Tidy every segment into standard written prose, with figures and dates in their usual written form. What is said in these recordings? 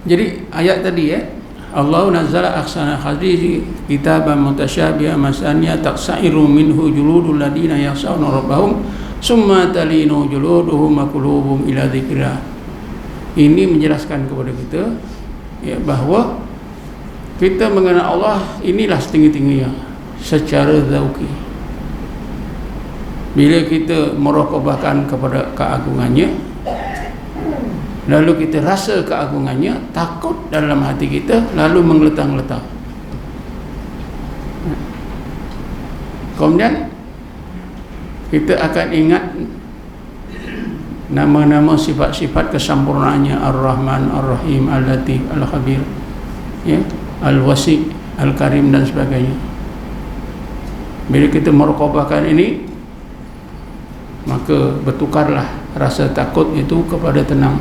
Jadi ayat tadi Allah nazzala ahsana hadisi kitaban mutasyabiha masaniya taqsairu minhu juludul ladina yakhshawna rabbahum summa talinu juluduhum wa qulubuhum ila dzikrillah. Ini menjelaskan kepada kita bahawa kita mengenal Allah inilah setinggi-tingginya secara zauqi. Bila kita meraqabahkan kepada keagungannya, lalu kita rasa keagungannya, takut dalam hati kita, lalu menggeletar-geletar. Kemudian kita akan ingat nama-nama sifat-sifat kesempurnaannya, Ar-Rahman, Ar-Rahim, Al-Latif, Al-Khabir, Al-Wasi, Al-Karim dan sebagainya. Bila kita meraqabahkan ini, maka bertukarlah rasa takut itu kepada tenang.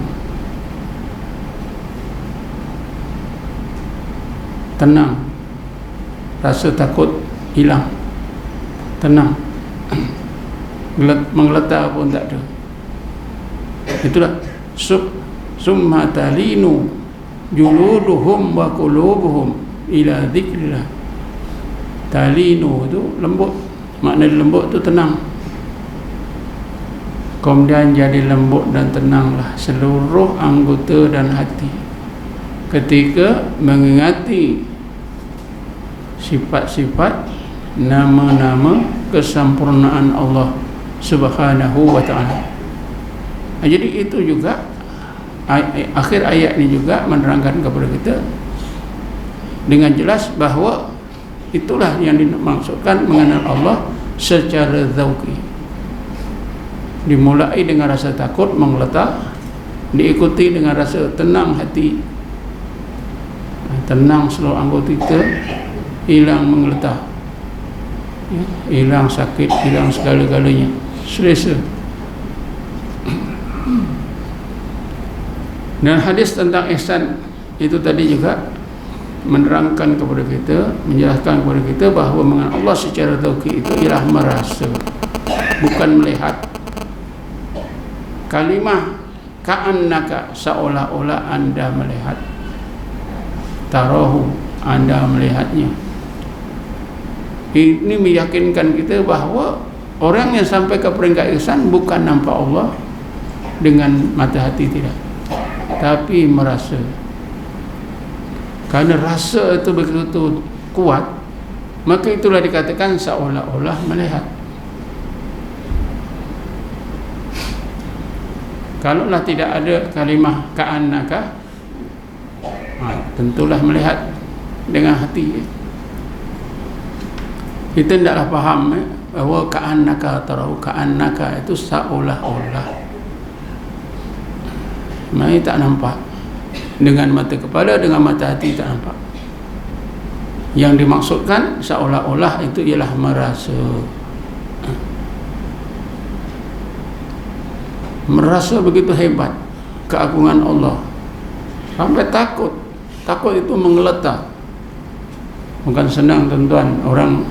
Tenang, rasa takut hilang, tenang, menggeletar pun tak ada. Itulah summa talinu juluduhum wa qulubuhum ila dzikrillah. Talinu itu lembut, makna lembut itu tenang. Kemudian jadi lembut dan tenanglah seluruh anggota dan hati ketika mengingati sifat-sifat, nama-nama kesempurnaan Allah Subhanahu wa ta'ala. Jadi itu juga akhir ayat ini juga menerangkan kepada kita dengan jelas bahawa itulah yang dimaksudkan mengenal Allah secara zauqi. Dimulai dengan rasa takut menggeletar, diikuti dengan rasa tenang hati, tenang seluruh anggota kita, hilang menggeletar, hilang sakit, hilang segala-galanya, selesa. Dan hadis tentang ihsan itu tadi juga menerangkan kepada kita, menjelaskan kepada kita bahawa mengenal Allah secara zauqi itu ialah merasa, bukan melihat. Kalimah ka'annaka, seolah-olah anda melihat, tarahu, anda melihatnya. Ini meyakinkan kita bahawa orang yang sampai ke peringkat ihsan bukan nampak Allah dengan mata hati, tidak, tapi merasa. Karena rasa itu begitu kuat, maka itulah dikatakan seolah-olah melihat. Kalaulah tidak ada kalimah ka'annaka, tentulah melihat dengan hati. Kita tidaklah faham bahawa ka'annaka tarahu, ka'annaka itu seolah-olah. Mereka tak nampak dengan mata kepala, dengan mata hati tak nampak. Yang dimaksudkan seolah-olah itu ialah merasa. Merasa begitu hebat keagungan Allah sampai takut. Takut itu menggeletar. Bukan senang tuan-tuan, orang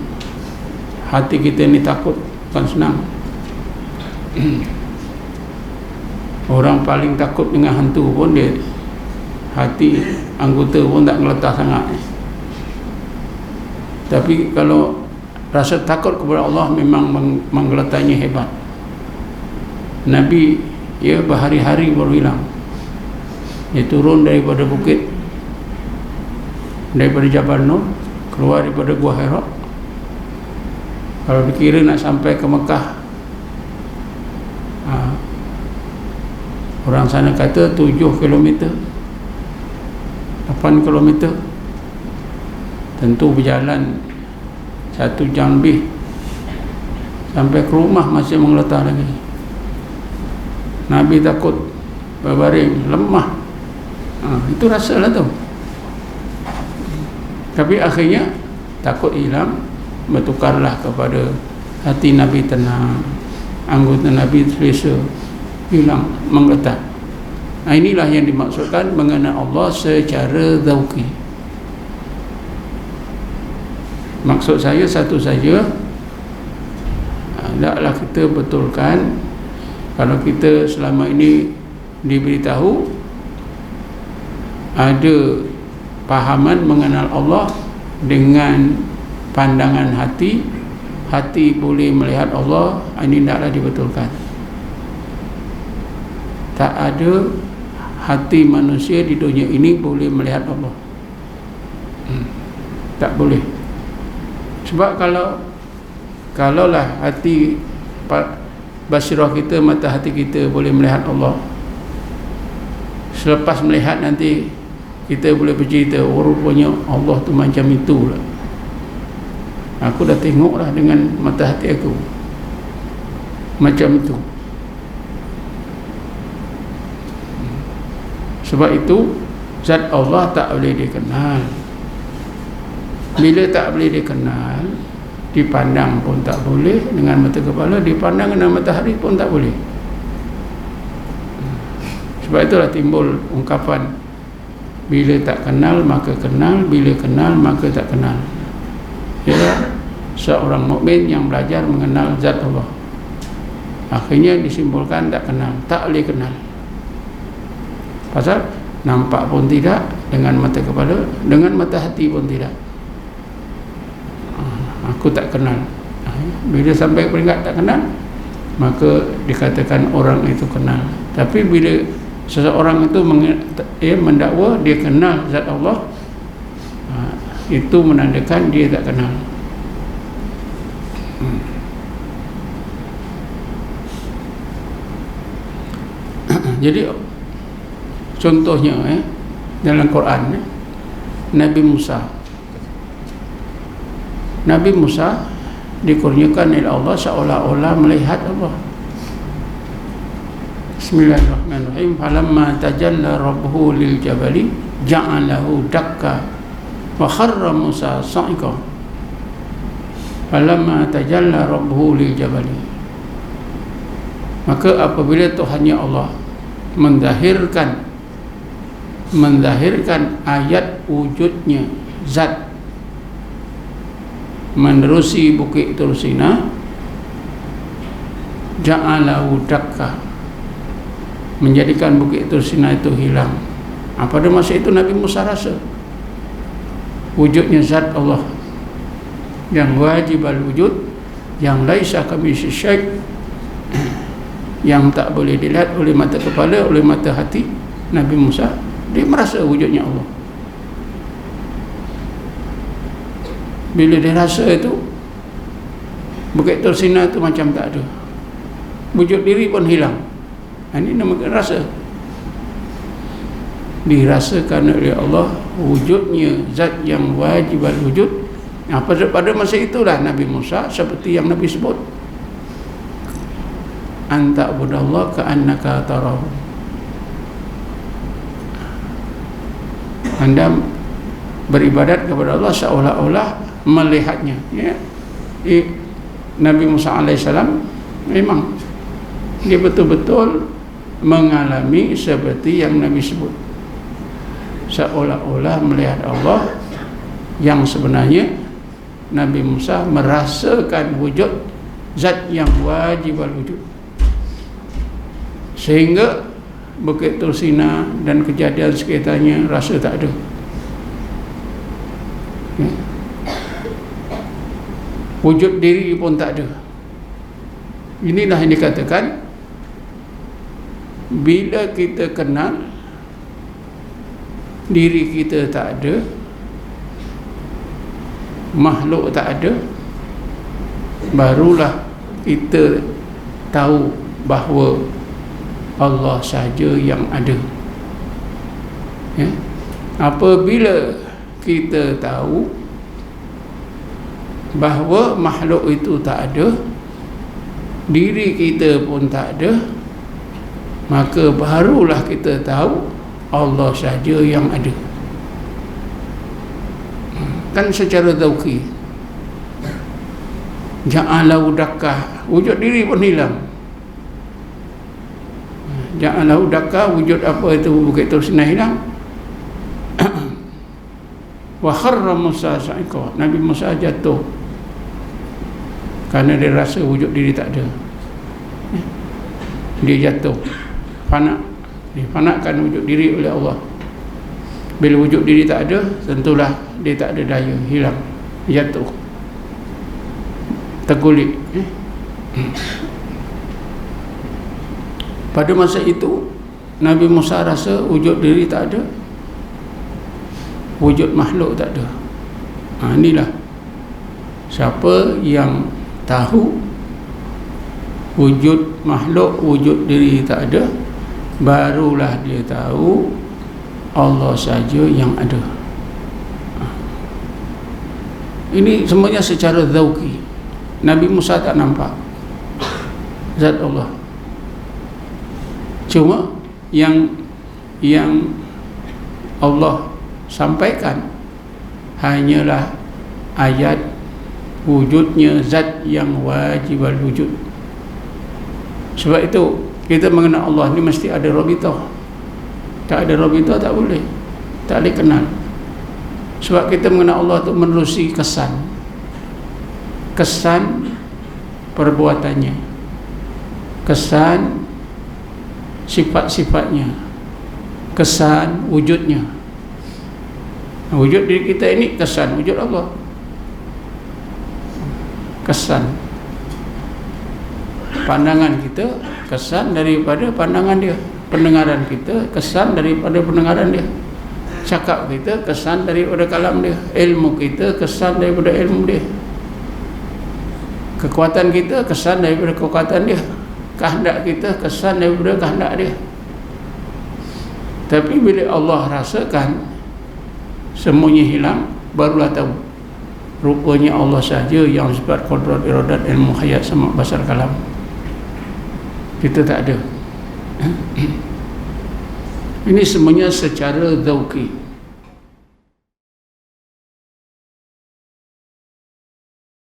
hati kita ni takut, bukan senang. Orang paling takut dengan hantu pun dia hati anggota pun tak geletar sangat. Tapi kalau rasa takut kepada Allah memang menggeletarnya hebat. Nabi berhari-hari baru hilang. Dia turun daripada bukit, daripada Jabal Nur, keluar daripada Gua Hira. Kalau dikira nak sampai ke Mekah, orang sana kata 7 km, 8 km. Tentu berjalan 1 jam lebih. Sampai ke rumah masih menggeletar lagi. Nabi takut, berbaring, lemah. Itu rasalah tu. Tapi akhirnya takut hilang, bertukarlah kepada hati Nabi tenang, anggota Nabi selesa, hilang, menggeletar. Inilah yang dimaksudkan mengenal Allah secara zauqi. Maksud saya satu saja, hendaklah kita betulkan. Kalau kita selama ini diberitahu ada pahaman mengenal Allah dengan pandangan hati. Hati boleh melihat Allah, ini tidaklah dibetulkan. Tak ada hati manusia di dunia ini boleh melihat Allah. Tak boleh. Sebab kalaulah hati basirah kita, mata hati kita boleh melihat Allah, selepas melihat nanti kita boleh bercerita, oh, rupanya Allah tu macam itu lah. Aku dah tengok lah dengan mata hati aku macam itu. Sebab itu zat Allah tak boleh dikenal. Bila tak boleh dikenal, dipandang pun tak boleh dengan mata kepala, dipandang dengan matahari pun tak boleh. Sebab itulah timbul ungkapan, bila tak kenal maka kenal, bila kenal maka tak kenal. Ialah seorang mukmin yang belajar mengenal zat Allah, akhirnya disimpulkan tak kenal, tak boleh kenal. Pasal nampak pun tidak dengan mata kepala, dengan mata hati pun tidak. Aku tak kenal. Bila sampai peringkat tak kenal, maka dikatakan orang itu kenal. Tapi bila seseorang itu mendakwa dia kenal zat Allah, itu menandakan dia tak kenal. Jadi contohnya dalam Quran, Nabi Musa dikurniakan oleh Allah seolah-olah melihat Allah. Bismillahirrahmanirrahim. Falamma tajalla rabbuhu lil jabali ja'alahu dakka wa kharra Musa sa'iqa. Falamma tajalla rabbuhu lil jabali, maka apabila Tuhannya Allah menzahirkan ayat wujudnya zat menerusi bukit Tursina, ja'alahu dakka, menjadikan bukit Tursina itu hilang. Pada masa itu Nabi Musa rasa wujudnya zat Allah yang wajib al-wujud, yang laisa kamitslihi syai', yang tak boleh dilihat oleh mata kepala, oleh mata hati. Nabi Musa dia merasa wujudnya Allah. Bila dia rasa itu, bukit Tursina itu macam tak ada, wujud diri pun hilang. Ini namakan rasa. Dirasakan oleh Allah wujudnya zat yang wajib al-wujud. Pada masa itulah Nabi Musa seperti yang Nabi sebut, anta budallah ka'annaka tarahu. Anda beribadat kepada Allah seolah-olah melihatnya. Nabi Musa alaihissalam memang dia betul-betul mengalami seperti yang Nabi sebut, seolah-olah melihat Allah, yang sebenarnya Nabi Musa merasakan wujud zat yang wajib al-wujud, sehingga bukit Tursina dan kejadian sekitarnya rasa tak ada. Wujud diri pun tak ada. Inilah yang dikatakan, bila kita kenal diri kita tak ada, makhluk tak ada, barulah kita tahu bahawa Allah sahaja yang ada. Apabila kita tahu bahawa makhluk itu tak ada, diri kita pun tak ada, maka barulah kita tahu Allah sahaja yang ada. Kan secara zauqi, ja'alahu dakka, wujud diri pun hilang. Ja'alahu dakka, wujud apa itu bukit Tursina hilang. Wa kharra Musa sa'iqa, Nabi Musa jatuh kerana dia rasa wujud diri tak ada. Dia jatuh, fana, difanakkan wujud diri oleh Allah. Bila wujud diri tak ada, tentulah dia tak ada daya, hilang, jatuh, tergulik. Pada masa itu Nabi Musa rasa wujud diri tak ada, wujud makhluk tak ada. Inilah siapa yang tahu wujud makhluk, wujud diri tak ada, barulah dia tahu Allah saja yang ada. Ini semuanya secara zauqi. Nabi Musa tak nampak zat Allah. Cuma yang Allah sampaikan hanyalah ayat wujudnya zat yang wajib wujud. Sebab itu kita mengenal Allah ni mesti ada rabitah. Tak ada rabitah tak boleh, tak boleh kenal. Sebab kita mengenal Allah tu menerusi kesan perbuatannya, kesan sifat-sifatnya, kesan wujudnya. Wujud diri kita ini kesan wujud Allah, kesan pandangan kita, kesan daripada pandangan dia. Pendengaran kita kesan daripada pendengaran dia. Cakap kita kesan daripada kalam dia. Ilmu kita kesan daripada ilmu dia. Kekuatan kita kesan daripada kekuatan dia. Kehendak kita kesan daripada kehendak dia. Tapi bila Allah rasakan semuanya hilang, barulah tahu rupanya Allah sahaja yang sifat qudrat, iradat, ilmu, hayat, sama, basar, kalam. Kita tak ada. Ini semuanya secara zauqi.